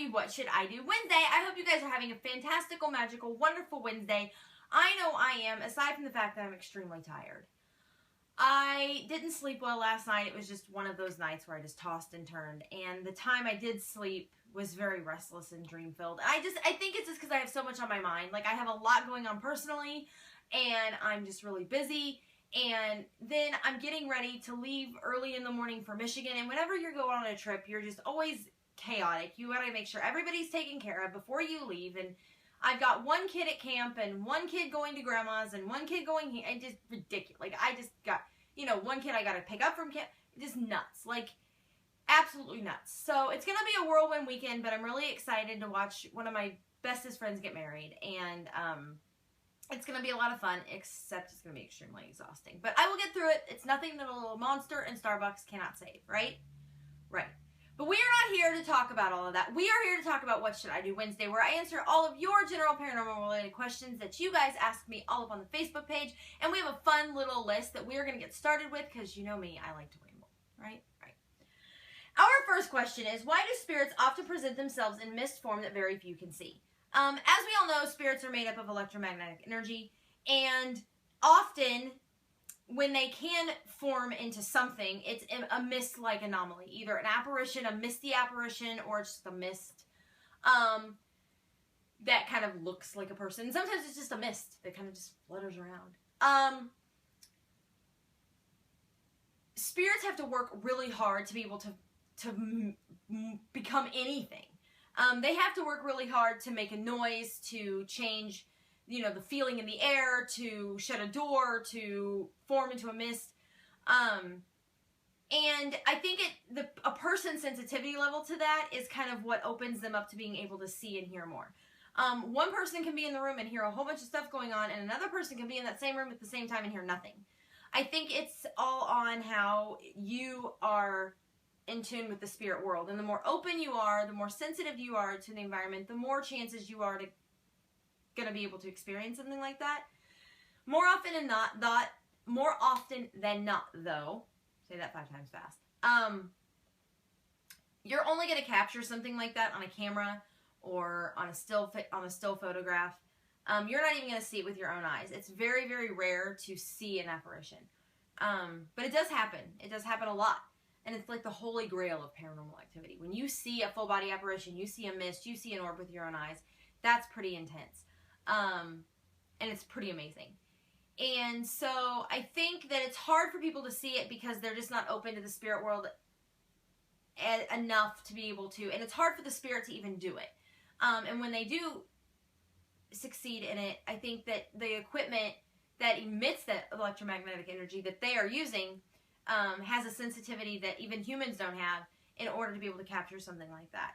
Happy What Should I Do Wednesday. I hope you guys are having a fantastical, magical, wonderful Wednesday. I know I am, aside from the fact that I'm extremely tired. I didn't sleep well last night. It was just one of those nights where I just tossed and turned. And the time I did sleep was very restless and dream-filled. I think it's just because I have so much on my mind. Like, I have a lot going on personally, and I'm just really busy. And then I'm getting ready to leave early in the morning for Michigan. And whenever you're going on a trip, you're just always chaotic. You gotta make sure everybody's taken care of before you leave. And I've got one kid at camp and one kid going to grandma's and one kid going here. It's just ridiculous. Like, I just got, one kid I gotta pick up from camp. Just nuts. Like, absolutely nuts. So it's gonna be a whirlwind weekend, but I'm really excited to watch one of my bestest friends get married. And it's going to be a lot of fun, except it's going to be extremely exhausting. But I will get through it. It's nothing that a little Monster and Starbucks cannot save, right? Right. But we are not here to talk about all of that. We are here to talk about What Should I Do Wednesday, where I answer all of your general paranormal related questions that you guys ask me all up on the Facebook page. And we have a fun little list that we are going to get started with, because you know me, I like to ramble, right? Right. Our first question is, why do spirits often present themselves in mist form that very few can see? As we all know, spirits are made up of electromagnetic energy, and often when they can form into something, it's a mist-like anomaly. Either an apparition, a misty apparition, or just a mist that kind of looks like a person. Sometimes it's just a mist that kind of just flutters around. Spirits have to work really hard to be able to become anything. They have to work really hard to make a noise, to change, the feeling in the air, to shut a door, to form into a mist. And I think a person's sensitivity level to that is kind of what opens them up to being able to see and hear more. One person can be in the room and hear a whole bunch of stuff going on, and another person can be in that same room at the same time and hear nothing. I think it's all on how you are in tune with the spirit world. And the more open you are, the more sensitive you are to the environment, the more chances you are going to be able to experience something like that. More often than not, though, say that 5 times fast, you're only going to capture something like that on a camera or on a still photograph. You're not even going to see it with your own eyes. It's very, very rare to see an apparition. But it does happen. It does happen a lot. And it's like the holy grail of paranormal activity. When you see a full body apparition, you see a mist, you see an orb with your own eyes, that's pretty intense. And it's pretty amazing. And so I think that it's hard for people to see it because they're just not open to the spirit world enough to be able to. And it's hard for the spirit to even do it. And when they do succeed in it, I think that the equipment that emits that electromagnetic energy that they are using has a sensitivity that even humans don't have in order to be able to capture something like that.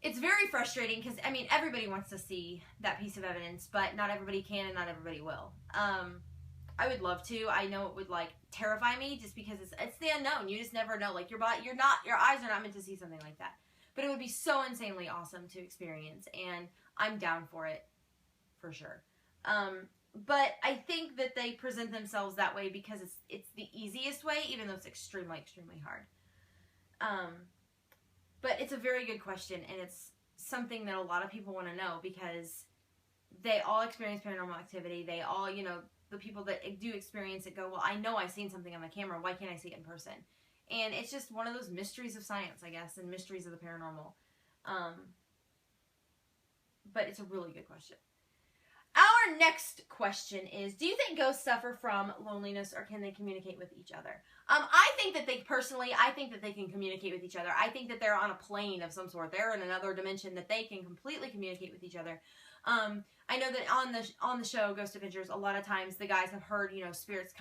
It's very frustrating because, everybody wants to see that piece of evidence, but not everybody can and not everybody will. I would love to. I know it would, terrify me just because it's the unknown. You just never know. Your eyes are not meant to see something like that. But it would be so insanely awesome to experience, and I'm down for it, for sure. But I think that they present themselves that way because it's the easiest way, even though it's extremely, extremely hard. But it's a very good question, and it's something that a lot of people want to know because they all experience paranormal activity. They all, the people that do experience it go, well, I know I've seen something on the camera. Why can't I see it in person? And it's just one of those mysteries of science, I guess, and mysteries of the paranormal. But it's a really good question. Our next question is, do you think ghosts suffer from loneliness or can they communicate with each other? I think that they can communicate with each other. I think that they're on a plane of some sort. They're in another dimension that they can completely communicate with each other. I know that on the show Ghost Adventures, a lot of times the guys have heard, spirits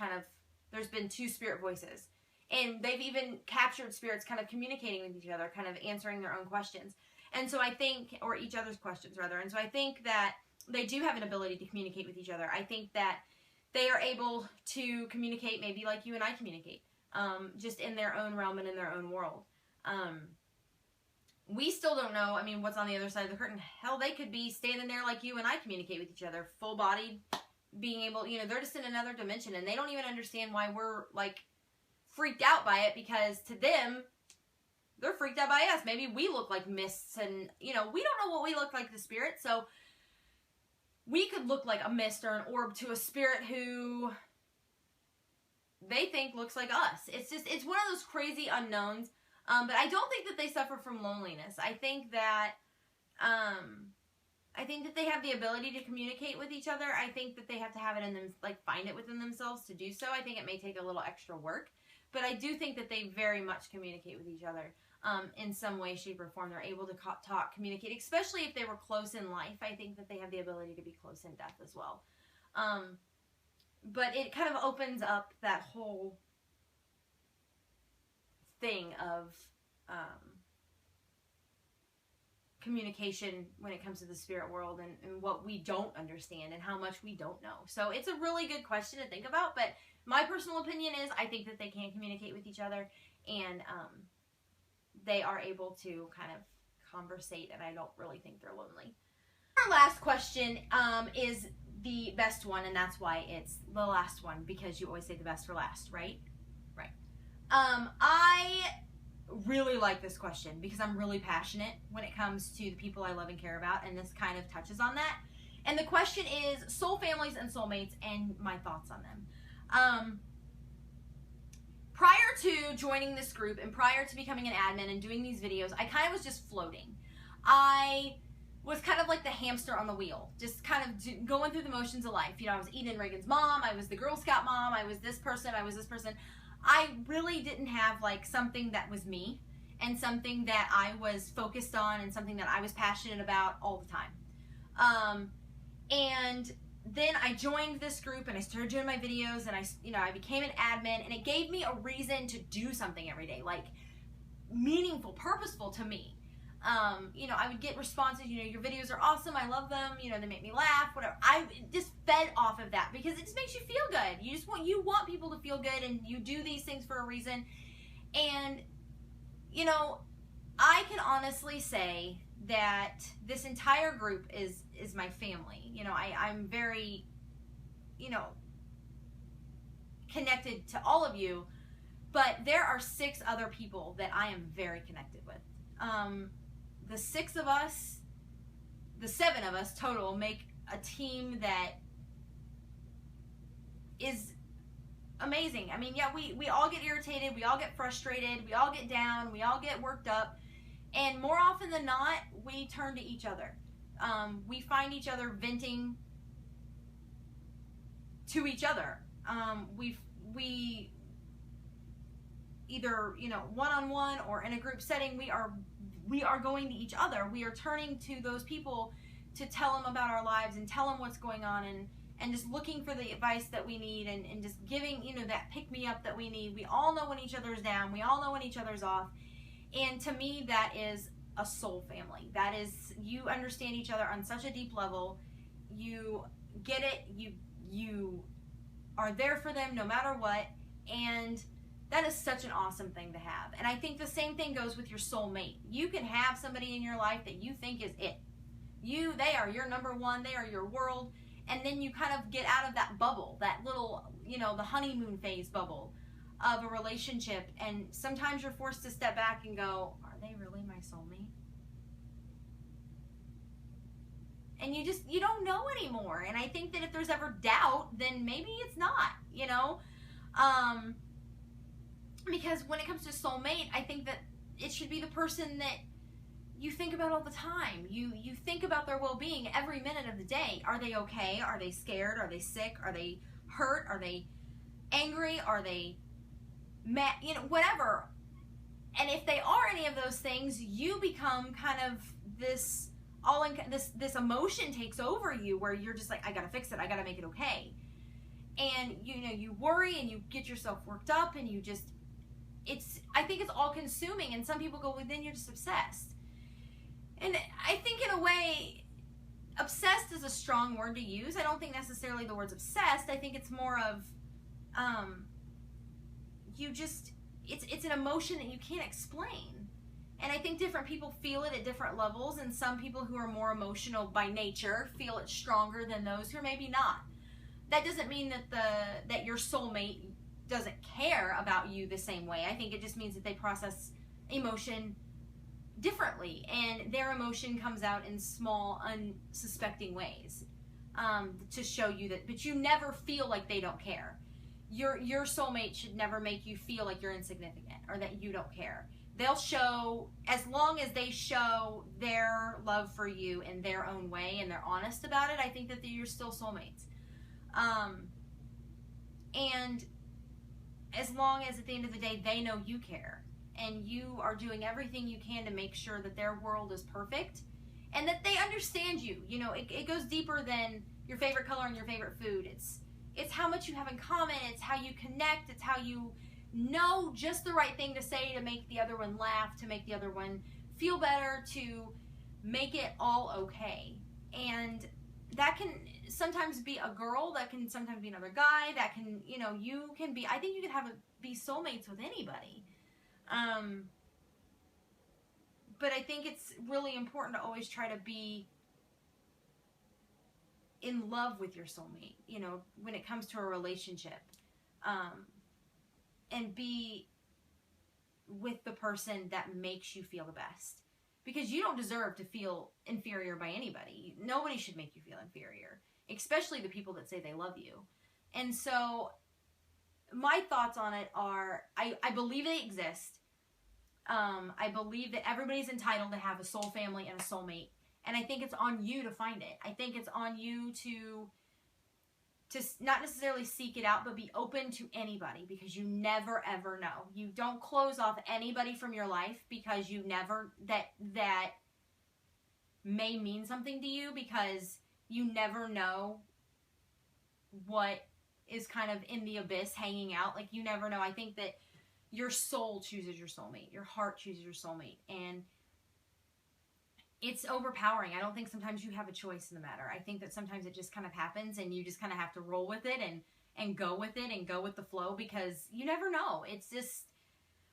there's been 2 spirit voices. And they've even captured spirits kind of communicating with each other, kind of answering their own questions. And so I think, or each other's questions rather. And so I think that they do have an ability to communicate with each other. I think that they are able to communicate maybe like you and I communicate, just in their own realm and in their own world. We still don't know, what's on the other side of the curtain. Hell, they could be standing there like you and I communicate with each other, full-bodied, being able, they're just in another dimension, and they don't even understand why we're, freaked out by it, because to them, they're freaked out by us. Maybe we look like mists and, you know, we don't know what we look like to spirit. So we could look like a mist or an orb to a spirit who they think looks like us. It's just, it's one of those crazy unknowns. But I don't think that they suffer from loneliness. I think that they have the ability to communicate with each other. I think that they have to have it in them, like find it within themselves to do so. I think it may take a little extra work, but I do think that they very much communicate with each other in some way, shape, or form. They're able to talk, communicate, especially if they were close in life. I think that they have the ability to be close in death as well. But it kind of opens up that whole thing of communication when it comes to the spirit world and what we don't understand and how much we don't know. So it's a really good question to think about, but my personal opinion is I think that they can communicate with each other, and they are able to kind of conversate, and I don't really think they're lonely. Our last question is the best one, and that's why it's the last one, because you always say the best for last, right? Right. I really like this question because I'm really passionate when it comes to the people I love and care about, and this kind of touches on that. And the question is soul families and soulmates and my thoughts on them. Prior to joining this group and prior to becoming an admin and doing these videos, I kind of was just floating. I was kind of like the hamster on the wheel, just kind of going through the motions of life. You know, I was Eden Reagan's mom, I was the Girl Scout mom, I was this person, I was this person. I really didn't have like something that was me and something that I was focused on and something that I was passionate about all the time. And then I joined this group and I started doing my videos, and I became an admin, and it gave me a reason to do something every day, like meaningful, purposeful to me. You know, I would get responses, you know, your videos are awesome, I love them, you know, they make me laugh, whatever. I just fed off of that because it just makes you feel good. You want people to feel good, and you do these things for a reason. And, you know, I can honestly say that this entire group is my family. You know, I'm very, you know, connected to all of you, but there are 6 other people that I am very connected with. The 6 of us, the 7 of us total, make a team that is amazing. I mean, yeah, we all get irritated, we all get frustrated, we all get down, we all get worked up, and more often than not, we turn to each other. We find each other venting to each other. We either, you know, one-on-one or in a group setting, we are going to each other. We are turning to those people to tell them about our lives and tell them what's going on, and just looking for the advice that we need, and just giving, you know, that pick-me-up that we need. We all know when each other's down. We all know when each other's off. And to me, that is a soul family. That is, you understand each other on such a deep level. You get it. You are there for them no matter what. And that is such an awesome thing to have. And I think the same thing goes with your soulmate. You can have somebody in your life that you think is it. They are your number one. They are your world. And then you kind of get out of that bubble, that little, you know, the honeymoon phase bubble of a relationship. And sometimes you're forced to step back and go, are they really my soulmate? And you don't know anymore. And I think that if there's ever doubt, then maybe it's not, you know? Because when it comes to soulmate, I think that it should be the person that you think about all the time. You think about their well-being every minute of the day. Are they okay? Are they scared? Are they sick? Are they hurt? Are they angry? Are they mad? You know, whatever. And if they are any of those things, you become kind of this this emotion takes over you, where you're just like, I gotta fix it. I gotta make it okay. And you know, you worry and you get yourself worked up, and you just, I think it's all consuming. And some people go, well, then you're just obsessed. And I think in a way, obsessed is a strong word to use. I don't think necessarily the word's obsessed. I think it's more of, it's an emotion that you can't explain. And I think different people feel it at different levels, and some people who are more emotional by nature feel it stronger than those who are maybe not. That doesn't mean that your soulmate doesn't care about you the same way. I think it just means that they process emotion differently, and their emotion comes out in small, unsuspecting ways to show you that, but you never feel like they don't care. Your soulmate should never make you feel like you're insignificant or that you don't care. They'll show, as long as they show their love for you in their own way and they're honest about it, I think that you're still soulmates. And as long as at the end of the day they know you care and you are doing everything you can to make sure that their world is perfect and that they understand you. You know, it goes deeper than your favorite color and your favorite food. It's how much you have in common. It's how you connect. It's how you know just the right thing to say to make the other one laugh, to make the other one feel better, to make it all okay. And that can sometimes be a girl, that can sometimes be another guy, that can, you know, you can be, I think you can be soulmates with anybody. But I think it's really important to always try to be in love with your soulmate, you know, when it comes to a relationship. And be with the person that makes you feel the best. Because you don't deserve to feel inferior by anybody. Nobody should make you feel inferior. Especially the people that say they love you. And so, my thoughts on it are, I believe they exist. I believe that everybody's entitled to have a soul family and a soulmate. And I think it's on you to find it. I think it's on you to not necessarily seek it out, but be open to anybody, because you never ever know. You don't close off anybody from your life because you never, that may mean something to you, because you never know what is kind of in the abyss hanging out. Like, you never know. I think that your soul chooses your soulmate. Your heart chooses your soulmate. And it's overpowering. I don't think sometimes you have a choice in the matter. I think that sometimes it just kind of happens and you just kind of have to roll with it and go with it and go with the flow, because you never know. It's just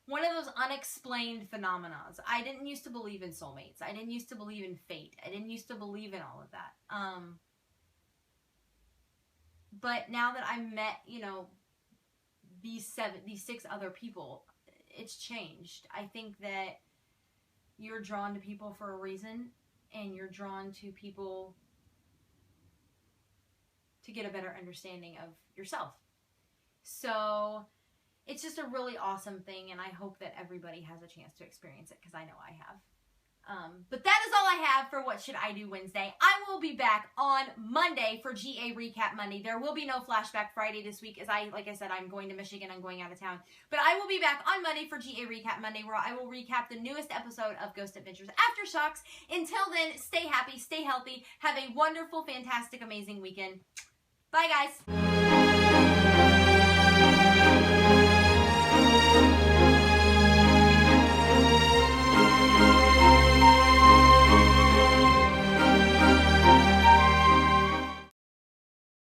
one of those unexplained phenomena. I didn't used to believe in soulmates. I didn't used to believe in fate. I didn't used to believe in all of that. But now that I've met, you know, these 6 other people, it's changed. I think that you're drawn to people for a reason, and you're drawn to people to get a better understanding of yourself. So it's just a really awesome thing, and I hope that everybody has a chance to experience it, because I know I have. But that is all I have for What Should I Do Wednesday. I will be back on Monday for GA Recap Monday. There will be no Flashback Friday this week, as like I said, I'm going to Michigan. I'm going out of town. But I will be back on Monday for GA Recap Monday, where I will recap the newest episode of Ghost Adventures Aftershocks. Until then, stay happy, stay healthy, have a wonderful, fantastic, amazing weekend. Bye, guys.